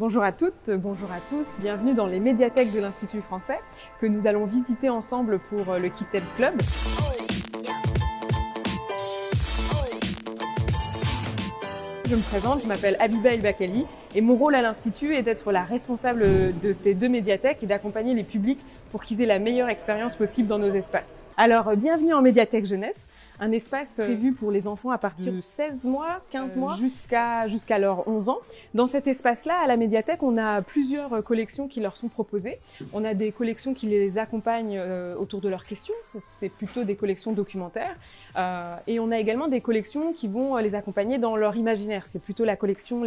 Bonjour à toutes, bonjour à tous, bienvenue dans les médiathèques de l'Institut français que nous allons visiter ensemble pour le Kitab Club. Je me présente, je m'appelle Habiba El Bakali et mon rôle à l'Institut est d'être la responsable de ces deux médiathèques et d'accompagner les publics pour qu'ils aient la meilleure expérience possible dans nos espaces. Alors, bienvenue en médiathèque jeunesse. Un espace prévu pour les enfants à partir de 16 mois, 15 mois, jusqu'à leurs 11 ans. Dans cet espace-là, à la médiathèque, on a plusieurs collections qui leur sont proposées. On a des collections qui les accompagnent autour de leurs questions, c'est plutôt des collections documentaires. Et on a également des collections qui vont les accompagner dans leur imaginaire, c'est plutôt les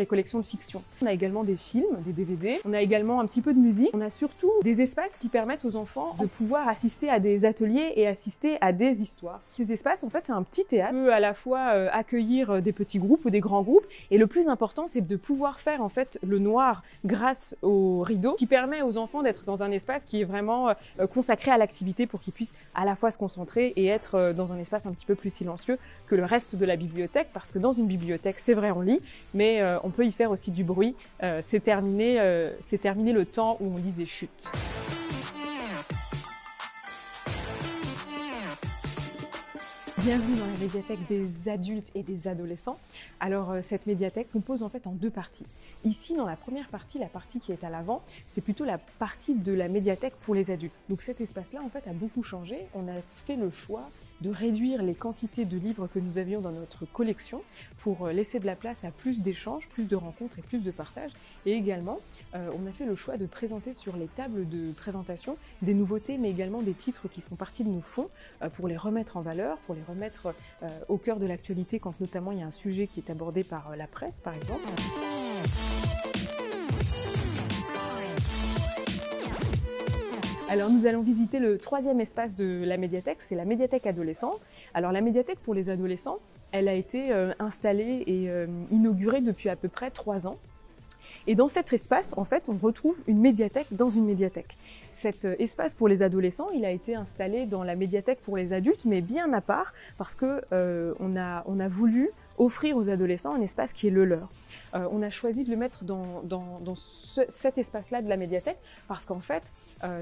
collections de fiction. On a également des films, des DVD, on a également un petit peu de musique. On a surtout des espaces qui permettent aux enfants de pouvoir assister à des ateliers et assister à des histoires. Ces espaces, en fait, c'est un petit théâtre qui peut à la fois accueillir des petits groupes ou des grands groupes. Et le plus important, c'est de pouvoir faire en fait le noir grâce au rideau, qui permet aux enfants d'être dans un espace qui est vraiment consacré à l'activité pour qu'ils puissent à la fois se concentrer et être dans un espace un petit peu plus silencieux que le reste de la bibliothèque. Parce que dans une bibliothèque, c'est vrai, on lit, mais on peut y faire aussi du bruit. C'est terminé le temps où on disait chut. Bienvenue dans la médiathèque des adultes et des adolescents. Alors cette médiathèque compose en fait en deux parties. Ici, dans la première partie, la partie qui est à l'avant, c'est plutôt la partie de la médiathèque pour les adultes. Donc cet espace-là en fait a beaucoup changé. On a fait le choix de réduire les quantités de livres que nous avions dans notre collection pour laisser de la place à plus d'échanges, plus de rencontres et plus de partage. Et également, on a fait le choix de présenter sur les tables de présentation des nouveautés, mais également des titres qui font partie de nos fonds pour les remettre en valeur, pour les remettre au cœur de l'actualité quand notamment il y a un sujet qui est abordé par la presse, par exemple. Alors nous allons visiter le troisième espace de la médiathèque, c'est la médiathèque adolescente. Alors la médiathèque pour les adolescents, elle a été installée et inaugurée depuis à peu près 3 ans. Et dans cet espace, en fait, on retrouve une médiathèque dans une médiathèque. Cet espace pour les adolescents, il a été installé dans la médiathèque pour les adultes, mais bien à part, parce que on a voulu offrir aux adolescents un espace qui est le leur. On a choisi de le mettre dans cet espace-là de la médiathèque, parce qu'en fait,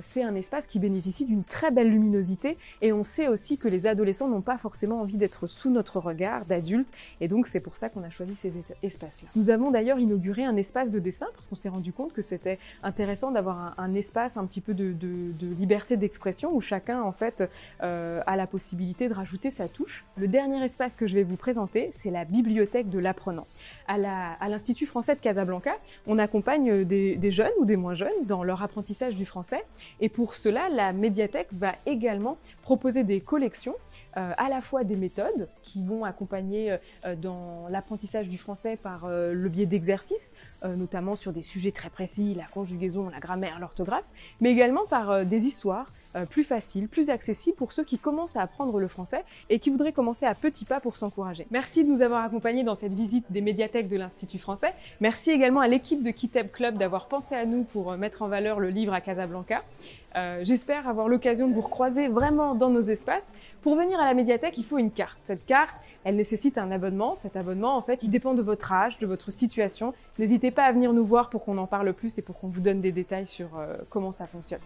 c'est un espace qui bénéficie d'une très belle luminosité et on sait aussi que les adolescents n'ont pas forcément envie d'être sous notre regard d'adultes et donc c'est pour ça qu'on a choisi ces espaces-là. Nous avons d'ailleurs inauguré un espace de dessin parce qu'on s'est rendu compte que c'était intéressant d'avoir un espace un petit peu de liberté d'expression où chacun en fait a la possibilité de rajouter sa touche. Le dernier espace que je vais vous présenter, c'est la bibliothèque de l'apprenant. À l'Institut français de Casablanca, on accompagne des jeunes ou des moins jeunes dans leur apprentissage du français. Et pour cela, la médiathèque va également proposer des collections, à la fois des méthodes qui vont accompagner dans l'apprentissage du français par le biais d'exercices, notamment sur des sujets très précis, la conjugaison, la grammaire, l'orthographe, mais également par des histoires plus faciles, plus accessibles pour ceux qui commencent à apprendre le français et qui voudraient commencer à petits pas pour s'encourager. Merci de nous avoir accompagnés dans cette visite des médiathèques de l'Institut français. Merci également à l'équipe de Kitab Club d'avoir pensé à nous pour mettre en valeur le livre à Casablanca. J'espère avoir l'occasion de vous recroiser vraiment dans nos espaces. Pour venir à la médiathèque, il faut une carte. Cette carte, elle nécessite un abonnement. Cet abonnement, en fait, il dépend de votre âge, de votre situation. N'hésitez pas à venir nous voir pour qu'on en parle plus et pour qu'on vous donne des détails sur comment ça fonctionne.